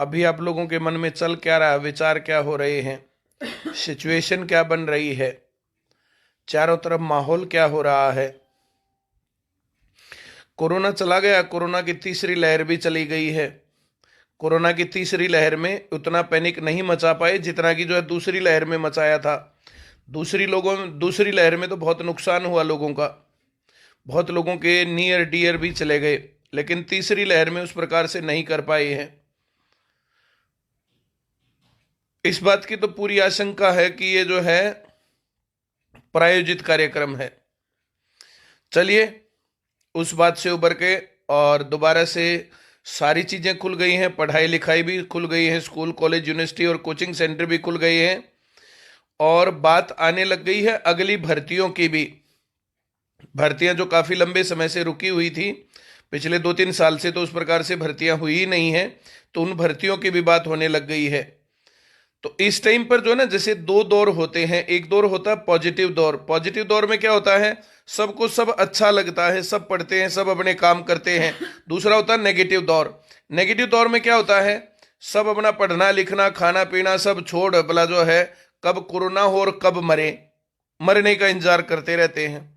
अभी आप लोगों के मन में चल क्या रहा है, विचार क्या हो रहे हैं, सिचुएशन क्या बन रही है, चारों तरफ माहौल क्या हो रहा है। कोरोना चला गया, कोरोना की तीसरी लहर भी चली गई है। कोरोना की तीसरी लहर में उतना पैनिक नहीं मचा पाए जितना कि जो है दूसरी लहर में मचाया था। दूसरी लहर में तो बहुत नुकसान हुआ लोगों का, बहुत लोगों के नियर डियर भी चले गए, लेकिन तीसरी लहर में उस प्रकार से नहीं कर पाए हैं। इस बात की तो पूरी आशंका है कि ये जो है प्रायोजित कार्यक्रम है। चलिए उस बात से उबर के और दोबारा से सारी चीजें खुल गई हैं, पढ़ाई लिखाई भी खुल गई है, स्कूल कॉलेज यूनिवर्सिटी और कोचिंग सेंटर भी खुल गए हैं, और बात आने लग गई है अगली भर्तियों की भी। भर्तियां जो काफी लंबे समय से रुकी हुई थी, पिछले 2-3 साल से तो उस प्रकार से भर्तियां हुई ही नहीं है, तो उन भर्तियों की भी बात होने लग गई है। तो इस टाइम पर जो है ना, जैसे दो दौर होते हैं। एक दौर होता है पॉजिटिव दौर। पॉजिटिव दौर में क्या होता है, सबको सब अच्छा लगता है, सब पढ़ते हैं, सब अपने काम करते हैं। दूसरा होता है नेगेटिव दौर। नेगेटिव दौर में क्या होता है, सब अपना पढ़ना लिखना खाना पीना सब छोड़ भला जो है कब कोरोना हो और कब मरने का इंतजार करते रहते हैं,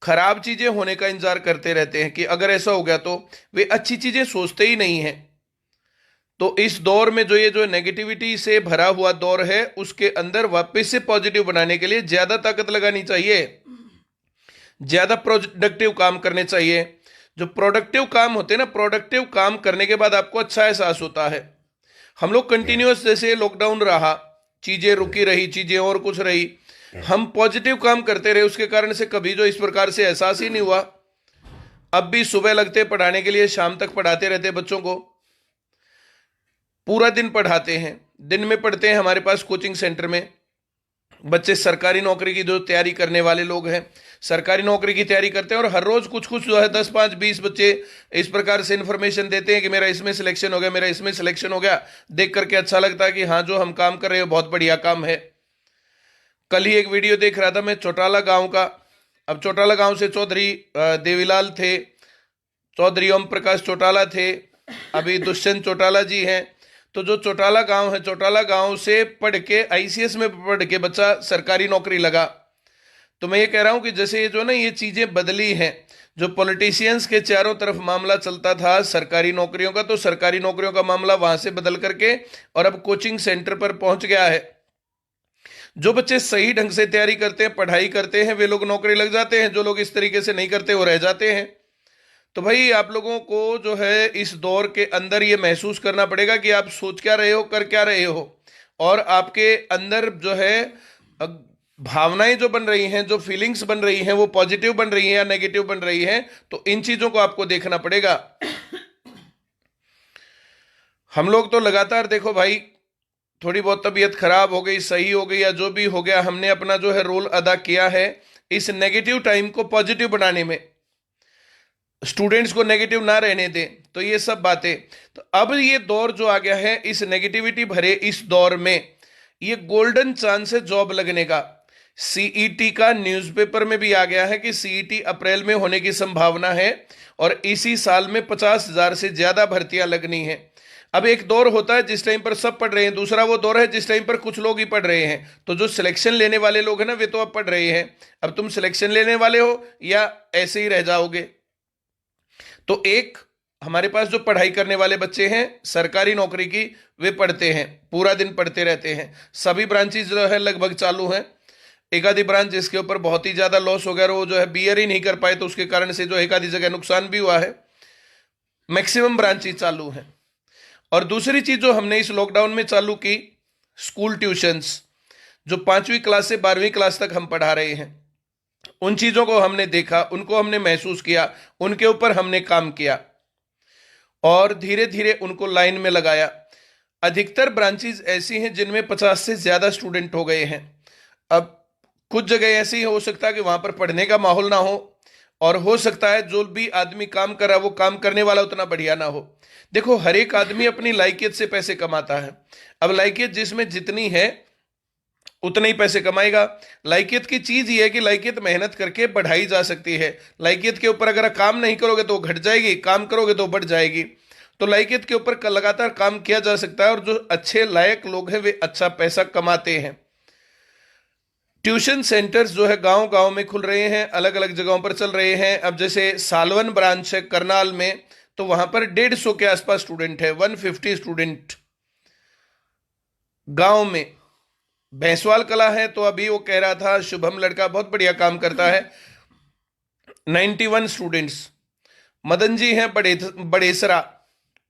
खराब चीजें होने का इंतजार करते रहते हैं कि अगर ऐसा हो गया तो। वे अच्छी चीजें सोचते ही नहीं है। तो इस दौर में जो ये जो नेगेटिविटी से भरा हुआ दौर है, उसके अंदर वापस से पॉजिटिव बनाने के लिए ज्यादा ताकत लगानी चाहिए, ज्यादा प्रोडक्टिव काम करने चाहिए। जो प्रोडक्टिव काम होते हैं ना, प्रोडक्टिव काम करने के बाद आपको अच्छा एहसास होता है। हम लोग कंटिन्यूअस जैसे लॉकडाउन रहा, चीजें रुकी रही, चीजें और कुछ रही, हम पॉजिटिव काम करते रहे, उसके कारण से कभी जो इस प्रकार से एहसास ही नहीं हुआ। अब भी सुबह लगते पढ़ाने के लिए, शाम तक पढ़ाते रहते बच्चों को, पूरा दिन पढ़ाते हैं, दिन में पढ़ते हैं। हमारे पास कोचिंग सेंटर में बच्चे सरकारी नौकरी की जो तैयारी करने वाले लोग हैं, सरकारी नौकरी की तैयारी करते हैं, और हर रोज कुछ कुछ जो है 10, 5, 20 बच्चे इस प्रकार से इंफॉर्मेशन देते हैं कि मेरा इसमें सिलेक्शन हो गया, मेरा इसमें सिलेक्शन हो गया। देख करके अच्छा लगता है कि हाँ, जो हम काम कर रहे हो बहुत बढ़िया काम है। कल ही एक वीडियो देख रहा था मैं चौटाला गांव का। अब चौटाला गांव से चौधरी देवीलाल थे, चौधरी ओम प्रकाश चौटाला थे, अभी दुष्यंत चौटाला जी हैं। तो जो चौटाला गांव है, चौटाला गांव से पढ़ के आईसीएस में पढ़ के बच्चा सरकारी नौकरी लगा। तो मैं ये कह रहा हूं कि जैसे ये जो ना ये चीजें बदली हैं, जो पॉलिटिशियंस के चारों तरफ मामला चलता था सरकारी नौकरियों का, तो सरकारी नौकरियों का मामला वहां से बदल करके और अब कोचिंग सेंटर पर पहुंच गया है। जो बच्चे सही ढंग से तैयारी करते हैं, पढ़ाई करते हैं, वे लोग नौकरी लग जाते हैं। जो लोग इस तरीके से नहीं करते वो रह जाते हैं। तो भाई आप लोगों को जो है इस दौर के अंदर ये महसूस करना पड़ेगा कि आप सोच क्या रहे हो, कर क्या रहे हो, और आपके अंदर जो है भावनाएं जो बन रही हैं, जो फीलिंग्स बन रही हैं, वो पॉजिटिव बन रही हैं या नेगेटिव बन रही हैं। तो इन चीजों को आपको देखना पड़ेगा। हम लोग तो लगातार देखो भाई, थोड़ी बहुत तबीयत खराब हो गई, सही हो गई, या जो भी हो गया, हमने अपना जो है रोल अदा किया है इस नेगेटिव टाइम को पॉजिटिव बनाने में, स्टूडेंट्स को नेगेटिव ना रहने दें। तो ये सब बातें, तो अब ये दौर जो आ गया है, इस नेगेटिविटी भरे इस दौर में ये गोल्डन चांस है जॉब लगने का। सीईटी का न्यूज़पेपर में भी आ गया है कि सीईटी अप्रैल में होने की संभावना है, और इसी साल में 50,000 से ज्यादा भर्तियां लगनी है। अब एक दौर होता है जिस टाइम पर सब पढ़ रहे हैं, दूसरा वो दौर है जिस टाइम पर कुछ लोग ही पढ़ रहे हैं। तो जो सिलेक्शन लेने वाले लोग हैं ना, वे तो अब पढ़ रहे हैं। अब तुम सिलेक्शन लेने वाले हो या ऐसे ही रह जाओगे। तो एक हमारे पास जो पढ़ाई करने वाले बच्चे हैं सरकारी नौकरी की, वे पढ़ते हैं, पूरा दिन पढ़ते रहते हैं। सभी ब्रांचेज जो है लगभग चालू हैं। एक आधी ब्रांच जिसके ऊपर बहुत ही ज्यादा लॉस हो गया, वो जो है बीयर ही नहीं कर पाए, तो उसके कारण से जो एक आधी जगह नुकसान भी हुआ है। मैक्सिमम ब्रांचेज चालू हैं। और दूसरी चीज जो हमने इस लॉकडाउन में चालू की, स्कूल ट्यूशंस, जो 5वीं क्लास से 12वीं क्लास तक हम पढ़ा रहे हैं, उन चीजों को हमने देखा, उनको हमने महसूस किया, उनके ऊपर हमने काम किया, और धीरे धीरे उनको लाइन में लगाया। अधिकतर ब्रांचेस ऐसी हैं जिनमें 50 से ज्यादा स्टूडेंट हो गए हैं। अब कुछ जगह ऐसी हो सकता है कि वहां पर पढ़ने का माहौल ना हो, और हो सकता है जो भी आदमी काम कर रहा है वो काम करने वाला उतना बढ़िया ना हो। देखो, हर एक आदमी अपनी लायकियत से पैसे कमाता है। अब लायकियत जिसमें जितनी है उतने ही पैसे कमाएगा। लायकियत की चीज ये है कि लायकियत मेहनत करके बढ़ाई जा सकती है। लायकियत के ऊपर अगर काम नहीं करोगे तो घट जाएगी, काम करोगे तो बढ़ जाएगी। तो लायकियत के ऊपर लगातार काम किया जा सकता है और जो अच्छे लायक लोग हैं वे अच्छा पैसा कमाते हैं। ट्यूशन सेंटर्स जो है गांव गांव में खुल रहे हैं, अलग अलग जगहों पर चल रहे हैं। अब जैसे सालवन ब्रांच है करनाल में, तो वहां पर 150 के आसपास स्टूडेंट है, 150 स्टूडेंट गांव में। भैंसवाल कला है तो अभी वो कह रहा था शुभम लड़का बहुत बढ़िया काम करता है, 91 स्टूडेंट्स। मदन जी हैं बड़ेसरा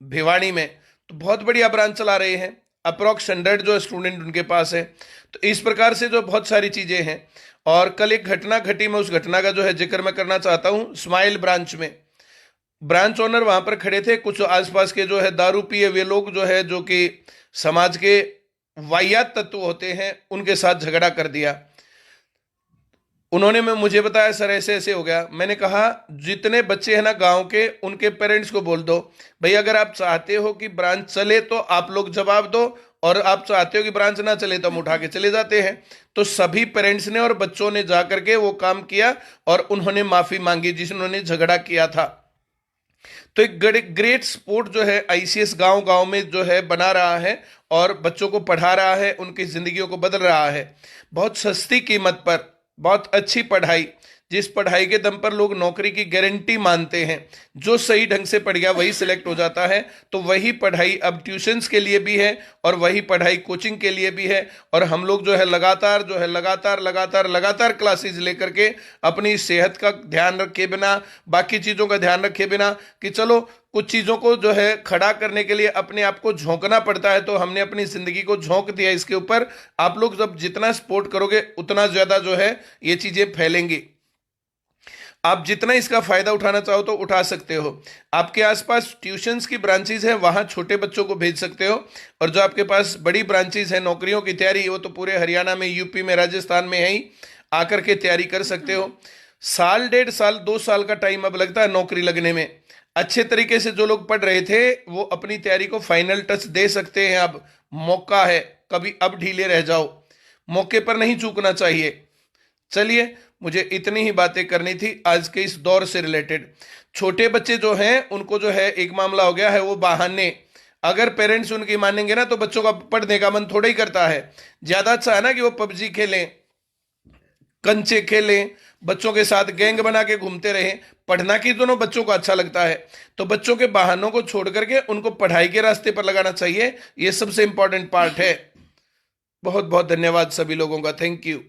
भिवाड़ी में, तो बहुत बढ़िया ब्रांच चला रहे हैं, अप्रोक्स 100 जो स्टूडेंट उनके पास है। तो इस प्रकार से जो बहुत सारी चीजें हैं। और कल एक घटना घटी, मैं उस घटना का जो है जिक्र मैं करना चाहता हूं। स्माइल ब्रांच में ब्रांच ओनर वहां पर खड़े थे, कुछ आसपास के जो है दारू पिए वे लोग जो है, जो कि समाज के वाहियात तत्व होते हैं, उनके साथ झगड़ा कर दिया। उन्होंने मुझे बताया सर ऐसे ऐसे हो गया। मैंने कहा जितने बच्चे हैं ना गांव के, उनके पेरेंट्स को बोल दो भाई अगर आप चाहते हो कि ब्रांच चले तो आप लोग जवाब दो, और आप चाहते हो कि ब्रांच ना चले तो हम उठा के चले जाते हैं। तो सभी पेरेंट्स ने और बच्चों ने जाकर के वो काम किया और उन्होंने माफी मांगी जिन्होंने झगड़ा किया था। तो एक ग्रेट स्पोर्ट जो है आईसीएस गांव गांव में जो है बना रहा है और बच्चों को पढ़ा रहा है, उनकी जिंदगियों को बदल रहा है। बहुत सस्ती कीमत पर बहुत अच्छी पढ़ाई, जिस पढ़ाई के दम पर लोग नौकरी की गारंटी मानते हैं। जो सही ढंग से पढ़ गया वही सिलेक्ट हो जाता है। तो वही पढ़ाई अब ट्यूशंस के लिए भी है और वही पढ़ाई कोचिंग के लिए भी है। और हम लोग जो है लगातार क्लासेस लेकर के अपनी सेहत का ध्यान रखे बिना, बाकी चीज़ों का ध्यान रखे बिना, कि चलो कुछ चीज़ों को जो है खड़ा करने के लिए अपने आप को झोंकना पड़ता है, तो हमने अपनी ज़िंदगी को झोंक दिया इसके ऊपर। आप लोग जब जितना सपोर्ट करोगे उतना ज़्यादा जो है ये चीज़ें फैलेंगी। आप जितना इसका फायदा उठाना चाहो तो उठा सकते हो। आपके आसपास ट्यूशंस की ब्रांचेज है, वहां छोटे बच्चों को भेज सकते हो। और जो आपके पास बड़ी ब्रांचेज है नौकरियों की तैयारी, वो तो पूरे हरियाणा में, यूपी में, राजस्थान में है ही, आकर के तैयारी कर सकते हो। साल 1.5 साल 2 साल का टाइम अब लगता है नौकरी लगने में। अच्छे तरीके से जो लोग पढ़ रहे थे वो अपनी तैयारी को फाइनल टच दे सकते हैं। अब मौका है, कभी अब ढीले रह जाओ, मौके पर नहीं चूकना चाहिए। चलिए, मुझे इतनी ही बातें करनी थी आज के इस दौर से रिलेटेड। छोटे बच्चे जो हैं उनको जो है एक मामला हो गया है वो बहाने। अगर पेरेंट्स उनकी मानेंगे ना तो बच्चों का पढ़ने का मन थोड़ा ही करता है। ज्यादा अच्छा है ना कि वो पबजी खेलें, कंचे खेलें, बच्चों के साथ गैंग बना के घूमते रहें। पढ़ना की दोनों बच्चों को अच्छा लगता है। तो बच्चों के बहानों को छोड़ करके उनको पढ़ाई के रास्ते पर लगाना चाहिए। ये सबसे इंपॉर्टेंट पार्ट है। बहुत बहुत धन्यवाद सभी लोगों का। Thank you.